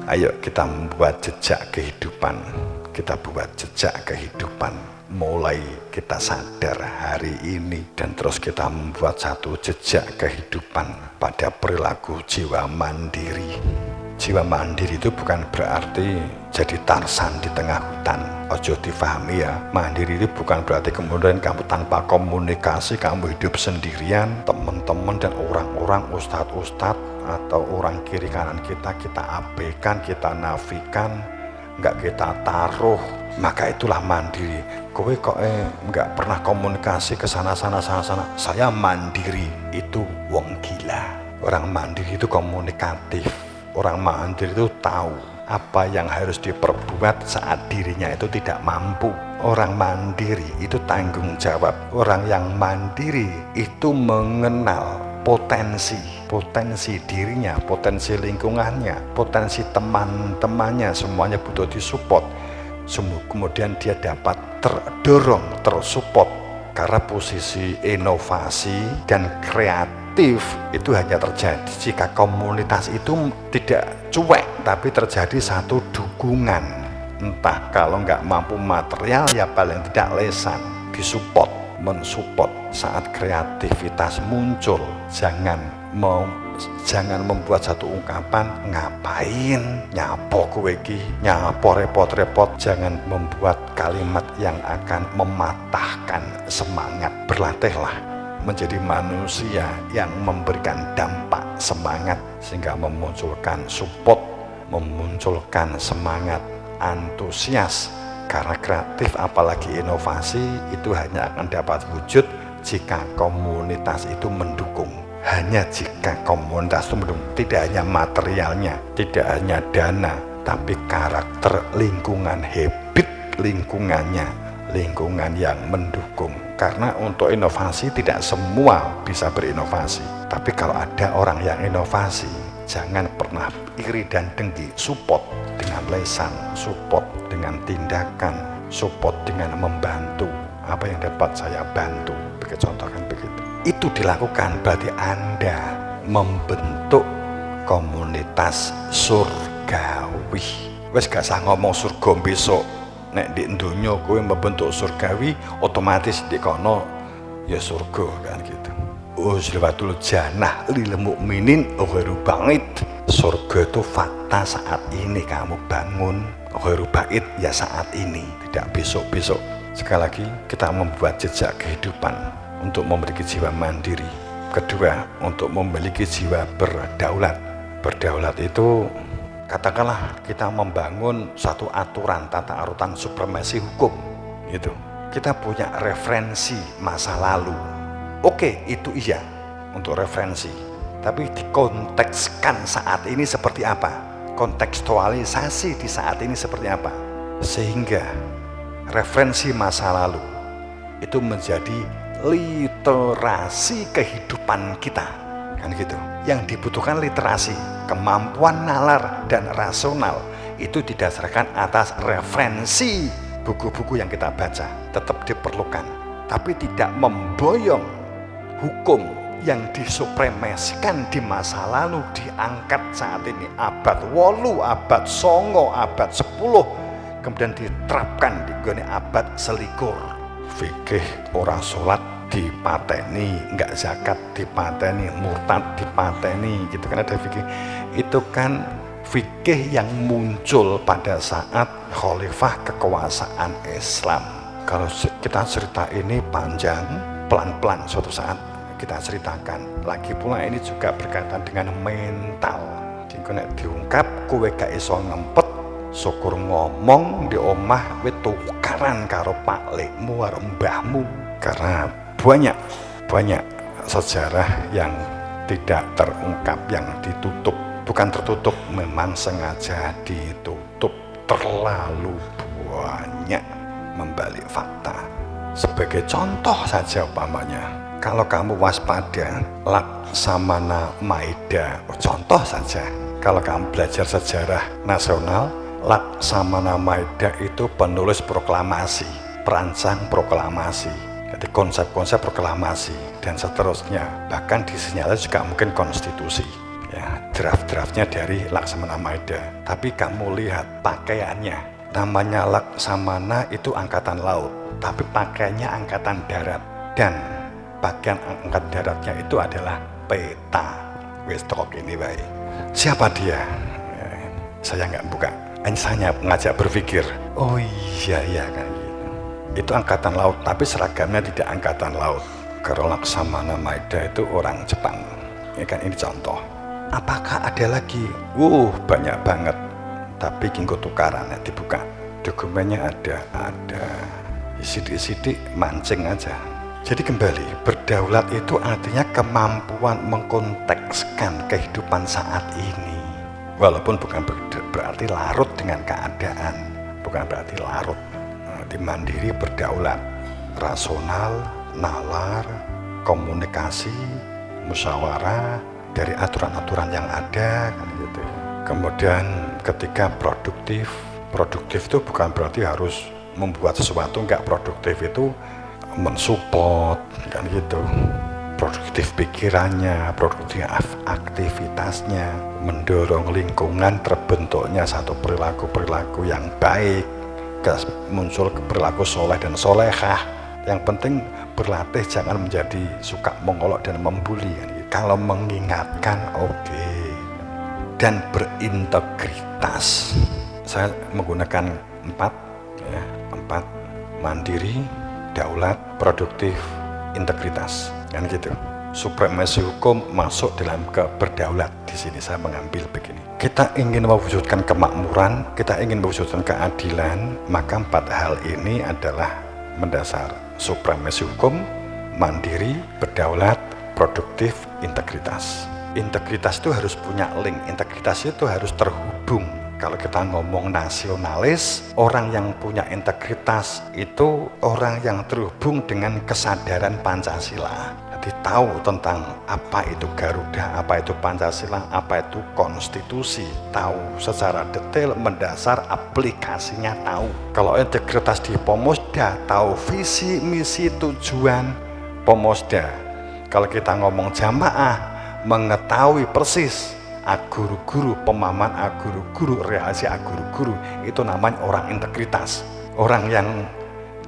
Ayo kita membuat jejak kehidupan. Kita buat jejak kehidupan. Mulai kita sadar hari ini dan terus kita membuat satu jejak kehidupan pada perilaku jiwa mandiri. Jiwa mandiri itu bukan berarti jadi Tarsan di tengah hutan. Ojo difahami ya, mandiri itu bukan berarti kemudian kamu tanpa komunikasi, kamu hidup sendirian, teman-teman dan orang-orang, ustadz-ustadz atau orang kiri kanan kita abaikan, kita nafikan, nggak kita taruh, maka itulah mandiri. Kowe kok nggak pernah komunikasi ke sana. Saya mandiri, itu wong gila. Orang mandiri itu komunikatif. Orang mandiri itu tahu apa yang harus diperbuat saat dirinya itu tidak mampu. Orang mandiri itu tanggung jawab. Orang yang mandiri itu mengenal potensi dirinya, potensi lingkungannya, potensi teman-temannya, semuanya butuh disupport. Kemudian dia dapat terdorong, tersupport, karena posisi inovasi dan kreatif itu hanya terjadi jika komunitas itu tidak cuek, tapi terjadi satu dukungan. Entah kalau nggak mampu material ya paling tidak lesan, disupport, mensupport saat kreativitas muncul. Jangan membuat satu ungkapan ngapain nyapo kowe iki, nyapo repot-repot. Jangan membuat kalimat yang akan mematahkan semangat. Berlatihlah menjadi manusia yang memberikan dampak semangat sehingga memunculkan support, memunculkan semangat, antusias. Karena kreatif apalagi inovasi itu hanya akan dapat wujud jika komunitas itu mendukung. Hanya jika komunitas itu mendukung, tidak hanya materialnya, tidak hanya dana, tapi karakter lingkungan, habit lingkungannya, lingkungan yang mendukung. Karena untuk inovasi tidak semua bisa berinovasi, tapi kalau ada orang yang inovasi, jangan pernah iri dan dengki. Support dengan lesan, support dengan tindakan, support dengan membantu. Apa yang dapat saya bantu, begitu contohkan begitu. Itu dilakukan berarti Anda membentuk komunitas surgawi. Wes gak usah ngomong surga besok. Nek di dunia kowe membentuk surgawi, otomatis di kono ya surga kan gitu. Uzlatul jannah lil mukminin ghairu ba'id. Surga itu fakta saat ini kamu bangun, ghairu ba'id ya saat ini, tidak besok-besok. Sekali lagi kita membuat jejak kehidupan untuk memiliki jiwa mandiri. Kedua, untuk memiliki jiwa berdaulat. Berdaulat itu katakanlah kita membangun satu aturan tata urutan supremasi hukum gitu. Kita punya referensi masa lalu. Oke, itu iya untuk referensi. Tapi dikontekskan saat ini seperti apa? Kontekstualisasi di saat ini seperti apa? Sehingga referensi masa lalu itu menjadi literasi kehidupan kita, kan gitu. Yang dibutuhkan literasi, kemampuan nalar dan rasional itu didasarkan atas referensi buku-buku yang kita baca, tetap diperlukan, tapi tidak memboyong hukum yang disupremasikan di masa lalu diangkat saat ini abad 8, abad 9, abad 10, kemudian diterapkan di abad 21. Fikih ora sholat dipateni, enggak zakat dipateni, murtad dipateni, gitu kan ada fikih. Itu kan fikih yang muncul pada saat khalifah kekuasaan Islam. Kalau kita cerita ini panjang, pelan-pelan suatu saat kita ceritakan. Lagi pula ini juga berkaitan dengan mental. Diungkap kowe gak iso ngempet, syukur ngomong di omah wis tukaran karo paklekmu karo mbahmu. Karena banyak sejarah yang tidak terungkap, yang ditutup. Bukan tertutup, memang sengaja ditutup. Terlalu banyak membalik fakta. Sebagai contoh saja umpamanya, kalau kamu waspada, Laksamana Maida, contoh saja. Kalau kamu belajar sejarah nasional, Laksamana Maida itu penulis proklamasi, perancang proklamasi, jadi konsep-konsep proklamasi dan seterusnya. Bahkan disinyalir juga mungkin konstitusi. Ya. draft-draftnya dari Laksamana Maeda. Tapi kamu lihat pakaiannya, namanya Laksamana itu angkatan laut, tapi pakaiannya angkatan darat, dan bagian angkatan daratnya itu adalah peta. Wes tok ini baik. Siapa dia? Saya nggak buka. Hanya ngajak berpikir. Oh iya kan gitu. Itu angkatan laut, tapi seragamnya tidak angkatan laut. Kalau Laksamana Maeda itu orang Jepang. Ya kan, ini contoh. Apakah ada lagi? Banyak banget. Tapi kingko tukaran ya, dibuka. Dokumennya ada. Sidik-sidik mancing aja. Jadi kembali, berdaulat itu artinya kemampuan mengkontekskan kehidupan saat ini. Walaupun bukan berarti larut dengan keadaan. Bukan berarti larut. Mandiri, berdaulat. Rasional, nalar, komunikasi, musyawarah dari aturan-aturan yang ada kan gitu. Kemudian ketika produktif itu bukan berarti harus membuat sesuatu. Enggak, produktif itu mensupport kan gitu, produktif pikirannya, produktif aktivitasnya, mendorong lingkungan terbentuknya satu perilaku yang baik, muncul perilaku soleh dan solehah. Yang penting berlatih, jangan menjadi suka mengolok dan membuli kan. Kalau mengingatkan oke. Dan berintegritas, saya menggunakan 4 mandiri, daulat, produktif, integritas kan gitu. Supremasi hukum masuk dalam berdaulat. Di sini saya mengambil begini. Kita ingin mewujudkan kemakmuran, kita ingin mewujudkan keadilan, maka 4 hal ini adalah mendasar. Supremasi hukum, mandiri, berdaulat, produktif, integritas. Integritas itu harus punya link, integritas itu harus terhubung. Kalau kita ngomong nasionalis, orang yang punya integritas itu orang yang terhubung dengan kesadaran Pancasila. Jadi tahu tentang apa itu Garuda, apa itu Pancasila, apa itu konstitusi, tahu secara detail, mendasar, aplikasinya tahu. Kalau integritas di Pomosda, tahu visi, misi, tujuan Pomosda. Kalau kita ngomong jamaah, mengetahui persis aguru-guru, pemahaman aguru-guru, realisasi aguru-guru, itu namanya orang integritas. Orang yang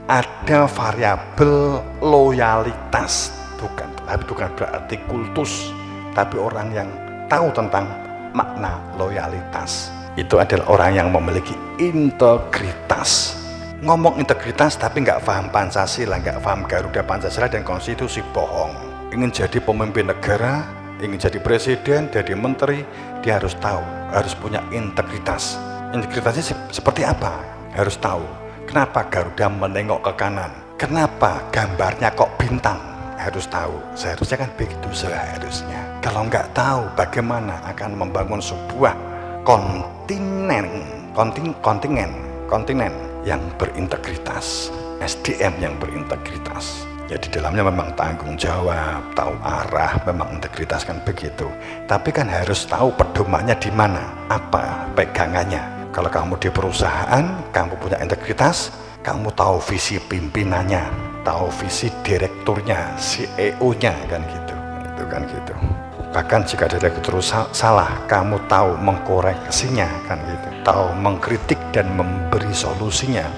ada variabel loyalitas, bukan berarti kultus, tapi orang yang tahu tentang makna loyalitas. Itu adalah orang yang memiliki integritas. Ngomong integritas tapi nggak paham Pancasila, nggak paham Garuda, Pancasila dan konstitusi, bohong. Ingin jadi pemimpin negara, ingin jadi presiden, jadi menteri, dia harus tahu, harus punya integritas. Integritasnya seperti apa? Harus tahu. Kenapa Garuda menengok ke kanan? Kenapa gambarnya kok bintang? Harus tahu. Seharusnya kan begitu seharusnya. Kalau nggak tahu, bagaimana akan membangun sebuah kontinen yang berintegritas, SDM yang berintegritas. Ya di dalamnya memang tanggung jawab, tahu arah, memang integritas kan begitu. Tapi kan harus tahu pedomannya di mana, apa pegangannya. Kalau kamu di perusahaan, kamu punya integritas, kamu tahu visi pimpinannya, tahu visi direkturnya, CEO-nya kan gitu. Itu kan gitu. Bahkan jika direktur salah, kamu tahu mengkoreksinya kan gitu. Tahu mengkritik dan memberi solusinya.